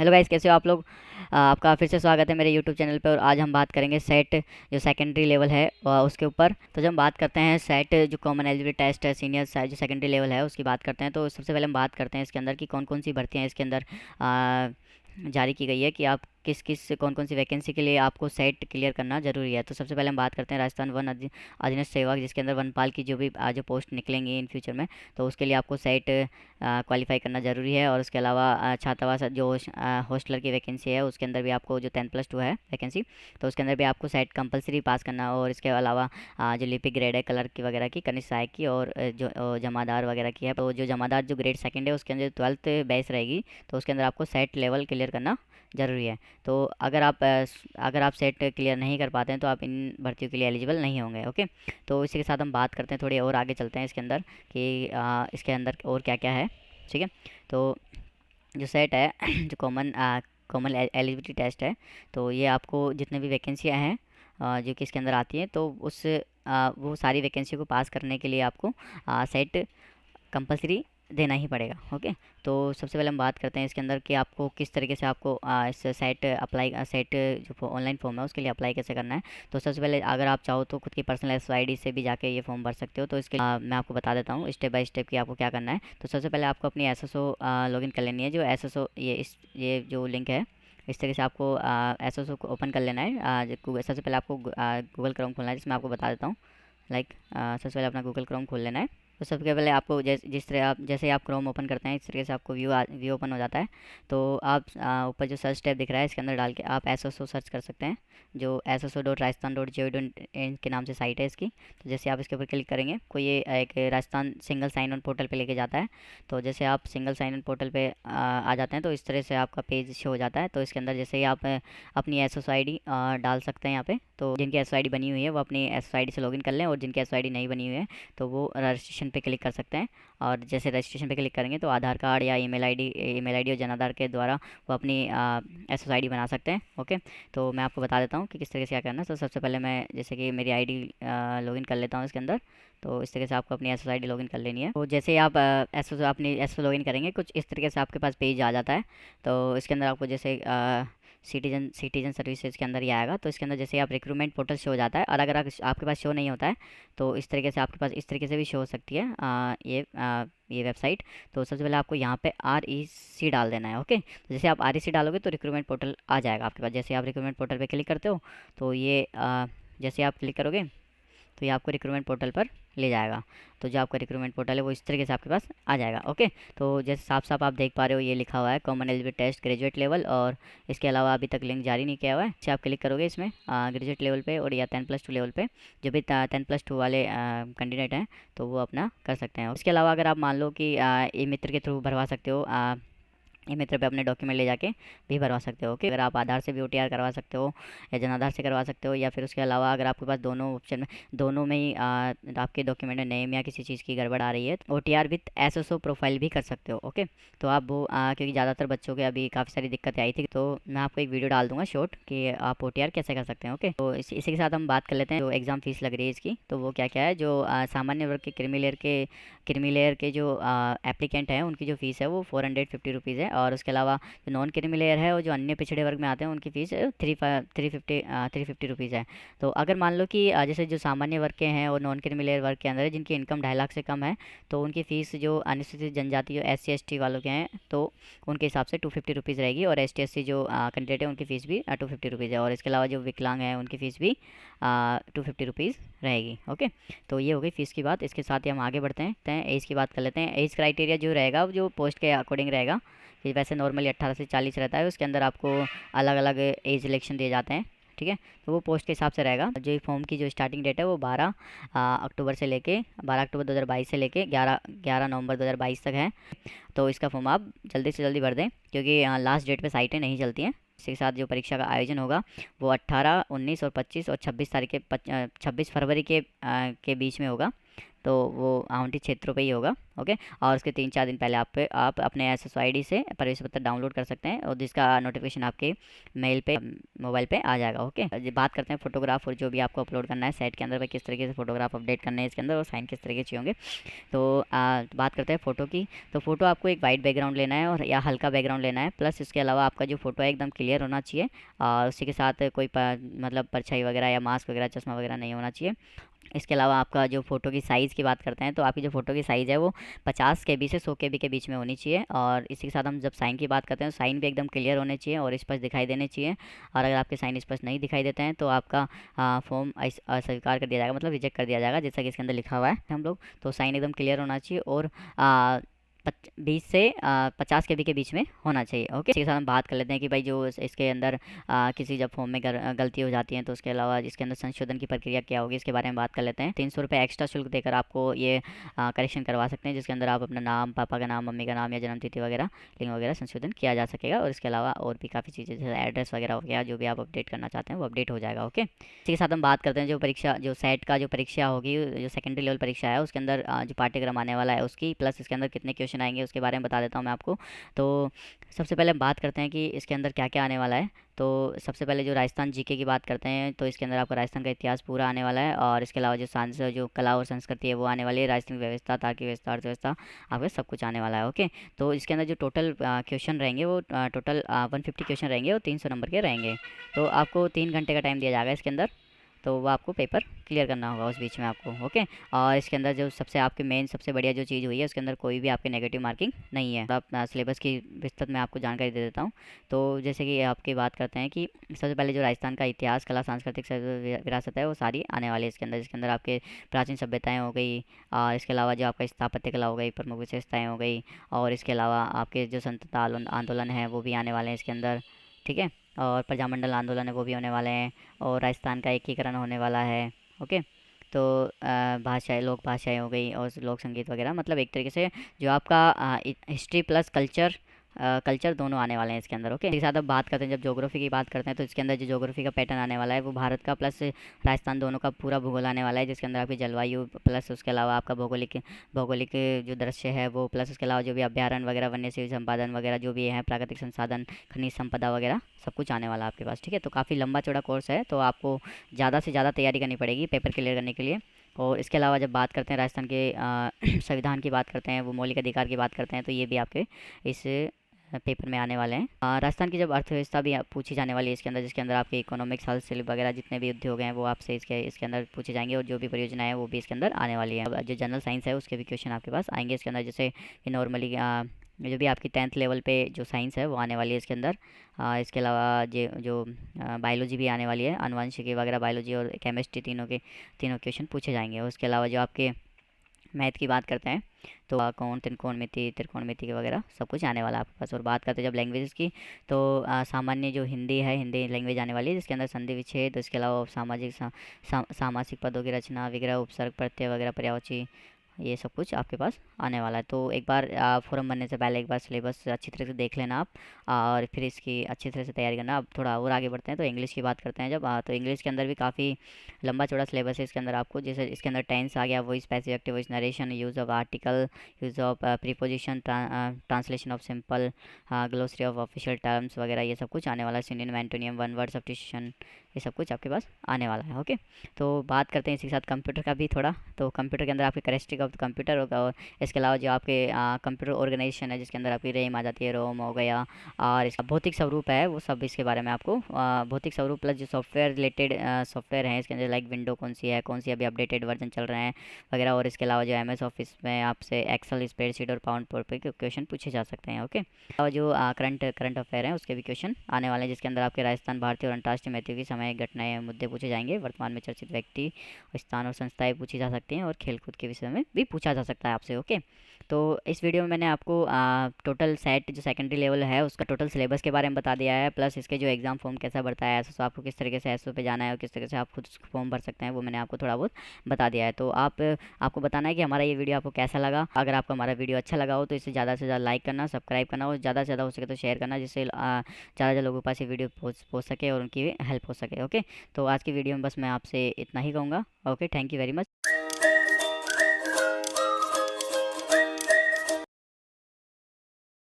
Hello guys, कैसे हो आप लोग। आपका फिर से स्वागत है मेरे यूट्यूब चैनल पे। और आज हम बात करेंगे सेट जो सेकेंडरी लेवल है उसके ऊपर। तो जब हम बात करते हैं सेट जो कॉमन एलिजिबिलिटी टेस्ट है सीनियर जो सेकेंडरी लेवल है उसकी बात करते हैं, तो सबसे पहले हम बात करते हैं इसके अंदर की कौन कौन सी भर्तियाँ इसके अंदर जारी की गई है कि आप किस किस कौन कौन सी वैकेंसी के लिए आपको सेट क्लियर करना जरूरी है। तो सबसे पहले हम बात करते हैं राजस्थान वन अधीनस्थ सेवक, जिसके अंदर वनपाल की जो भी जो पोस्ट निकलेंगी इन फ्यूचर में, तो उसके लिए आपको सेट क्वालिफाई करना ज़रूरी है। और उसके अलावा छात्रावास जो हॉस्टलर की वैकेंसी है उसके अंदर भी आपको जो 10+2 है वैकेंसी, तो उसके अंदर भी आपको सेट कंपलसरी पास करना। और इसके अलावा जो लिपिक ग्रेड है क्लर्क की वगैरह की, कनिष्ठ सहायक की, और जो जमादार वगैरह की है, तो जो जमादार जो ग्रेड सेकंड है उसके अंदर 12th बेस रहेगी, तो उसके अंदर आपको सेट लेवल क्लियर करना ज़रूरी है। तो अगर आप सेट क्लियर नहीं कर पाते हैं तो आप इन भर्तियों के लिए एलिजिबल नहीं होंगे। ओके, तो इसी के साथ हम बात करते हैं, थोड़ी और आगे चलते हैं इसके अंदर कि इसके अंदर और क्या क्या है। ठीक है, तो जो सेट है जो कॉमन एलिजिबिलिटी टेस्ट है, तो ये आपको जितने भी वैकेंसियाँ हैं जो कि इसके अंदर आती हैं, तो वो सारी वैकेंसी को पास करने के लिए आपको सेट कंपलसरी देना ही पड़ेगा। ओके, तो सबसे पहले हम बात करते हैं इसके अंदर कि आपको किस तरीके से आपको इस सेट जो ऑनलाइन फॉर्म है उसके लिए अप्लाई कैसे करना है। तो सबसे पहले अगर आप चाहो तो खुद की पर्सनल SSID से भी जाके ये फॉर्म भर सकते हो। तो इसके लिए मैं आपको बता देता हूँ स्टेप बाय स्टेप कि आपको क्या करना है। तो सबसे पहले आपको अपनी SSO लॉगिन कर लेनी है। जो SSO ये जो लिंक है, इस तरीके से आपको SSO को ओपन कर लेना है। सबसे पहले आपको गूगल क्रोम खोलना है, जिसमें आपको बता देता हूँ। सबसे पहले अपना गूगल क्रोम खोल लेना है। तो सबसे पहले आपको जिस तरह आप जैसे आप क्रोम ओपन करते हैं इस तरीके से आपको व्यू ओपन हो जाता है। तो आप ऊपर जो सर्च टैब दिख रहा है इसके अंदर डाल के आप SSO सर्च कर सकते हैं, जो SSO.rajasthan.gov.in के नाम से साइट है इसकी। तो जैसे आप इसके ऊपर क्लिक करेंगे कोई ये एक Rajasthan single sign on portal पे लेके जाता है। तो जैसे आप सिंगल साइन ऑन पोर्टल पे आ जाते हैं तो इस तरह से आपका पेज शो हो जाता है। तो इसके अंदर जैसे ही आप अपनी SSID डाल सकते हैं यहाँ पे। तो जिनकी SSID बनी हुई है वो अपनी SSID से लॉगिन कर लें, और जिनकी SSID नहीं बनी हुई है तो वो रजिस्ट्रेशन पे क्लिक कर सकते हैं। और जैसे रजिस्ट्रेशन पे क्लिक करेंगे तो आधार कार्ड या ईमेल आईडी और जनाधार के द्वारा वो अपनी SSID बना सकते हैं। ओके, तो मैं आपको बता देता हूँ कि किस तरीके से क्या करना है। तो सबसे पहले मैं जैसे कि मेरी ID लॉगिन कर लेता हूँ इसके अंदर। तो इस तरीके से आपको अपनी SSID लॉगिन कर लेनी है। तो जैसे ही आप अपनी SSO लॉगिन करेंगे कुछ इस तरीके से आपके पास पेज आ जाता है। तो इसके अंदर आपको जैसे सिटीजन सर्विसेज के अंदर ही आएगा। तो इसके अंदर जैसे आप रिक्रूटमेंट पोर्टल शो हो जाता है, और अगर आपके पास शो नहीं होता है तो इस तरीके से आपके पास इस तरीके से भी शो हो सकती है ये वेबसाइट। तो सबसे पहले आपको यहाँ पे REC डाल देना है। ओके, तो जैसे आप REC डालोगे तो रिक्रूटमेंट पोर्टल आ जाएगा आपके पास। जैसे आप रिक्रूटमेंट पोर्टल पे क्लिक करते हो तो ये जैसे आप क्लिक करोगे तो ये आपको रिक्रूटमेंट पोर्टल पर ले जाएगा। तो जो आपका रिक्रूटमेंट पोर्टल है वो इस तरीके से आपके पास आ जाएगा। ओके, तो जैसे साफ साफ आप देख पा रहे हो ये लिखा हुआ है common eligibility test graduate level, और इसके अलावा अभी तक लिंक जारी नहीं किया हुआ है। जैसे आप क्लिक करोगे इसमें ग्रेजुएट लेवल पे और या 10+2 लेवल पे, जो भी 10+2 वाले कैंडिडेट हैं तो वो अपना कर सकते हैं। इसके अलावा अगर आप मान लो कि ई मित्र के थ्रू भरवा सकते हो, ई मित्र पे अपने डॉक्यूमेंट ले जाके भी भरवा सकते हो। ओके, अगर आप आधार से भी OTR करवा सकते हो या जनाधार से करवा सकते हो, या फिर उसके अलावा अगर आपके पास दोनों ऑप्शन में दोनों में ही आपके डॉक्यूमेंट में नेम या किसी चीज़ की गड़बड़ आ रही है तो OTR विथ SSO प्रोफाइल भी कर सकते हो। ओके, तो आप वो क्योंकि ज़्यादातर बच्चों के अभी काफ़ी सारी दिक्कतें आई थी, तो मैं आपको एक वीडियो डाल दूंगा शॉर्ट कि आप OTR कैसे कर सकते हैं। ओके, तो इसी के साथ हम बात कर लेते हैं जो एग्ज़ाम फीस लग रही है इसकी। तो वो क्या क्या है, जो सामान्य वर्ग के क्रीमी लेयर के जो एप्लीकेंट हैं उनकी जो फ़ीस है वो 450 रुपीज़ है। और उसके अलावा जो नॉन क्रीमी लेयर है और जो अन्य पिछड़े वर्ग में आते हैं उनकी फ़ीस 350 रुपीज़ है। तो अगर मान लो कि जैसे जो सामान्य वर्ग के हैं और नॉन क्रीमी लेयर वर्ग के अंदर है जिनकी इनकम 2.5 लाख से कम है, तो उनकी फ़ीस जो अनुसूचित जनजाति जो SC ST वालों के हैं तो उनके हिसाब से 250 रुपीज़ रहेगी। और ST SC जो कैंडिडेट है उनकी फ़ीस भी 250 रुपीज़ है। और इसके अलावा जो विकलांग है उनकी फ़ीस भी 250 रुपीज़ रहेगी। ओके, तो ये हो गई फ़ीस की बात। इसके साथ ही हम आगे बढ़ते हैं एज की बात कर लेते हैं। एज क्राइटेरिया जो रहेगा जो पोस्ट के अकॉर्डिंग रहेगा, कि वैसे नॉर्मली 18 से 40 रहता है, उसके अंदर आपको अलग अलग एज इलेक्शन दिए जाते हैं। ठीक है, तो वो पोस्ट के हिसाब से रहेगा। जो फॉर्म की जो स्टार्टिंग डेट है वो 12 अक्टूबर 2022 से लेके 11 नवंबर 2022 तक है। तो इसका फॉर्म आप जल्दी से जल्दी भर दें, क्योंकि लास्ट डेट पे साइटें नहीं चलती हैं। इसके साथ जो परीक्षा का आयोजन होगा वो 18, 19 और 25 और 26 फरवरी के बीच में होगा। तो वो आउंटी क्षेत्रों पे ही होगा। ओके, और उसके 3-4 दिन पहले आप अपने SSID से प्रवेश पत्र डाउनलोड कर सकते हैं और जिसका नोटिफिकेशन आपके मेल पे मोबाइल पे आ जाएगा। ओके, बात करते हैं फोटोग्राफ और जो भी आपको अपलोड करना है साइट के अंदर, किस तरीके से फोटोग्राफ अपडेट करने हैं इसके अंदर और साइन किस तरीके से होंगे। तो बात करते हैं फ़ोटो की। तो फ़ोटो आपको एक वाइट बैकग्राउंड लेना है और या हल्का बैकग्राउंड लेना है, प्लस इसके अलावा आपका जो फ़ोटो है एकदम क्लियर होना चाहिए और उसी के साथ कोई मतलब परछाई वगैरह या मास्क वगैरह चश्मा वगैरह नहीं होना चाहिए। इसके अलावा आपका जो फ़ोटो की साइज़ की बात करते हैं तो आपकी जो फ़ोटो की साइज़ है वो 50 KB से 100 KB के बीच में होनी चाहिए। और इसी के साथ हम जब साइन की बात करते हैं तो साइन भी एकदम क्लियर होने चाहिए और स्पष्ट दिखाई देने चाहिए। और अगर आपके साइन स्पष्ट नहीं दिखाई देते हैं तो आपका फॉर्म अस्वीकार कर दिया जाएगा, मतलब रिजेक्ट कर दिया जाएगा, जैसा कि इसके अंदर लिखा हुआ है हम लोग। तो साइन एकदम क्लियर होना चाहिए और 20 से 50 KB के बीच में होना चाहिए। ओके, इसके साथ हम बात कर लेते हैं कि भाई जो इसके अंदर किसी जब फॉर्म में गलती हो जाती है तो उसके अलावा इसके अंदर संशोधन की प्रक्रिया क्या होगी इसके बारे में बात कर लेते हैं। 300 रुपये एक्स्ट्रा शुल्क देकर आपको ये करेक्शन करवा सकते हैं, जिसके अंदर आप अपना नाम, पापा का नाम, मम्मी का नाम या जन्मतिथि वगैरह लिंग वगैरह संशोधन किया जा सकेगा। और इसके अलावा और भी काफ़ी चीज़ें जैसे एड्रेस वगैरह हो गया, जो भी आप अपडेट करना चाहते हैं वो अपडेट हो जाएगा। ओके, इसी के साथ हम बात करते हैं जो परीक्षा, जो सेट का जो परीक्षा होगी, जो सेकेंडरी लेवल परीक्षा है उसके अंदर जो पाठ्यक्रम आने वाला है उसकी, प्लस इसके अंदर कितने क्वेश्चन आएंगे उसके बारे में बता देता हूँ मैं आपको। तो सबसे पहले हम बात करते हैं कि इसके अंदर क्या क्या आने वाला है। तो सबसे पहले जो राजस्थान जीके की बात करते हैं तो इसके अंदर आपका राजस्थान का इतिहास पूरा आने वाला है और इसके अलावा जो सांस जो कला और संस्कृति है वो आने वाली है, राजनीतिक व्यवस्था, तार्किक व्यवस्था, अर्थव्यवस्था, आपका सब कुछ आने वाला है। ओके, तो इसके अंदर जो टोटल क्वेश्चन रहेंगे वो टोटल 150 क्वेश्चन रहेंगे और 300 नंबर के रहेंगे। तो आपको 3 घंटे का टाइम दिया जाएगा इसके अंदर, तो वो आपको पेपर क्लियर करना होगा उस बीच में आपको। ओके, और इसके अंदर जो सबसे आपके मेन सबसे बढ़िया जो चीज़ हुई है उसके अंदर कोई भी आपके नेगेटिव मार्किंग नहीं है। आप सिलेबस की विस्तृत में आपको जानकारी दे देता हूँ। तो जैसे कि आपकी बात करते हैं कि सबसे पहले जो राजस्थान का इतिहास, कला, सांस्कृतिक विरासत है वो सारी आने वाली है इसके अंदर, जिसके अंदर आपके प्राचीन सभ्यताएँ हो गई और इसके अलावा जो आपका स्थापत्य कला हो गई, प्रमुख विशेषताएँ हो गई, और इसके अलावा आपके जो स्वतंत्रता आंदोलन है वो भी आने वाले हैं इसके अंदर। ठीक है, और प्रजामंडल आंदोलन है वो भी होने वाले हैं और राजस्थान का एकीकरण होने वाला है। ओके, तो भाषाएं, लोक भाषाएं हो गई और लोक संगीत वगैरह, मतलब एक तरीके से जो आपका हिस्ट्री प्लस कल्चर दोनों आने वाले हैं इसके अंदर। ओके, इसके साथ अब बात करते हैं जब ज्योग्राफी की बात करते हैं तो इसके अंदर जो ज्योग्राफी का पैटर्न आने वाला है वो भारत का प्लस राजस्थान दोनों का पूरा भूगोल आने वाला है, जिसके अंदर आपकी जलवायु प्लस उसके अलावा आपका भौगोलिक जो दृश्य है वो, प्लस उसके अलावा जो भी अभ्यारण्य वगैरह, वन्य जीव संपादन वगैरह जो भी है, प्राकृतिक संसाधन, खनिज संपदा वगैरह सब कुछ आने वाला है आपके पास। ठीक है, तो काफ़ी लंबा चौड़ा कोर्स है, तो आपको ज़्यादा से ज़्यादा तैयारी करनी पड़ेगी पेपर क्लियर करने के लिए। और इसके अलावा जब बात करते हैं राजस्थान के संविधान की बात करते हैं, वो मौलिक अधिकार की बात करते हैं, तो ये भी आपके इस पेपर में आने वाले हैं। राजस्थान की जब अर्थव्यवस्था भी पूछी जाने वाली है इसके अंदर, जिसके अंदर आपके इकोनॉमिक्स, हेल्थ, सिल्क वगैरह जितने भी उद्योग हैं वो आपसे इसके अंदर पूछे जाएंगे और जो भी परियोजना है वो भी इसके अंदर आने वाली है। अब जो जनरल साइंस है उसके भी क्वेश्चन आपके पास आएंगे इसके अंदर, जैसे कि नॉर्मली जो भी आपकी 10th लेवल पे जो साइंस है वो आने वाली है इसके अंदर। इसके अलावा जो बायोलॉजी भी आने वाली है, आनुवंशिकी वगैरह, बायोलॉजी और केमिस्ट्री, तीनों क्वेश्चन पूछे जाएंगे। और उसके अलावा जो आपके मैथ की बात करते हैं तो कौन, त्रिकोणमिति के वगैरह सब कुछ आने वाला है आपके पास। और बात करते हैं जब लैंग्वेजेस की तो सामान्य जो हिंदी है, हिंदी लैंग्वेज आने वाली है, जिसके अंदर संधि विच्छेद, इसके अलावा सामासिक पदों की रचना, विग्रह, उपसर्ग, प्रत्यय वगैरह, पर्यायवाची, ये सब कुछ आपके पास आने वाला है। तो एक बार फॉर्म भरने से पहले एक बार सिलेबस अच्छी तरह से देख लेना आप और फिर इसकी अच्छी तरह से तैयारी करना। अब थोड़ा और आगे बढ़ते हैं तो इंग्लिश की बात करते हैं जब तो इंग्लिश के अंदर भी काफ़ी लंबा चौड़ा सिलेबस है इसके अंदर आपको। जैसे इसके अंदर टेंस आ गया, voice, passive active voice, narration, use of article, use of preposition, translation of simple, glossary of official terms वगैरह, ये सब कुछ आने वाला है। Synonym, antonym, one word substitution, ये सब कुछ आपके पास आने वाला है। ओके, तो बात करते हैं इसी के साथ कंप्यूटर का भी थोड़ा। तो कंप्यूटर के अंदर आपके कैरेक्टरिस्टिक ऑफ कंप्यूटर होगा और इसके अलावा जो आपके कंप्यूटर ऑर्गेनाइजेशन है, जिसके अंदर आपकी रैम आ जाती है, रोम हो गया, और इसका भौतिक स्वरूप है वो सब, इसके बारे में आपको भौतिक स्वरूप प्लस जो सॉफ्टवेयर रिलेटेड सॉफ्टवेयर हैं इसके अंदर, लाइक विंडो कौन सी है, कौन सी अभी अपडेटेड वर्जन चल रहे हैं वगैरह। और इसके अलावा जो MS ऑफिस में आपसे एक्सेल, स्प्रेडशीट और पावर पॉइंट पे क्वेश्चन पूछे जा सकते हैं। ओके, और जो करंट अफेयर हैं उसके भी क्वेश्चन आने वाले हैं, जिसके अंदर आपके राजस्थान, भारतीय और अंतर्राष्ट्रीय महत्व की समय, घटनाएं, मुद्दे पूछे जाएंगे। वर्तमान में चर्चित व्यक्ति, स्थान और संस्थाएं पूछी जा सकती हैं और खेलकूद के विषय में भी पूछा जा सकता है आपसे। ओके, तो इस वीडियो में मैंने आपको टोटल सेट जो सेकेंडरी लेवल है उसका टोटल सिलेबस के बारे में बता दिया है, प्लस इसके जो एग्ज़ाम फॉर्म कैसा भरता है, एसएसओ आपको किस तरीके से एसएसओ पे जाना है और किस तरीके से आप खुद फॉर्म भर सकते हैं वो मैंने आपको थोड़ा बहुत बता दिया है। तो आपको बताना है कि हमारा ये वीडियो आपको कैसा लगा। अगर आपको हमारा वीडियो अच्छा लगा हो तो इसे ज़्यादा से ज़्यादा लाइक करना, सब्सक्राइब करना और ज़्यादा से ज़्यादा हो सके तो शेयर करना, जिससे ज़्यादा लोगों के पास ये वीडियो पहुँच सके और उनकी हेल्प हो सके। ओके, तो आज की वीडियो में बस मैं आपसे इतना ही कहूँगा। Okay, thank you very much.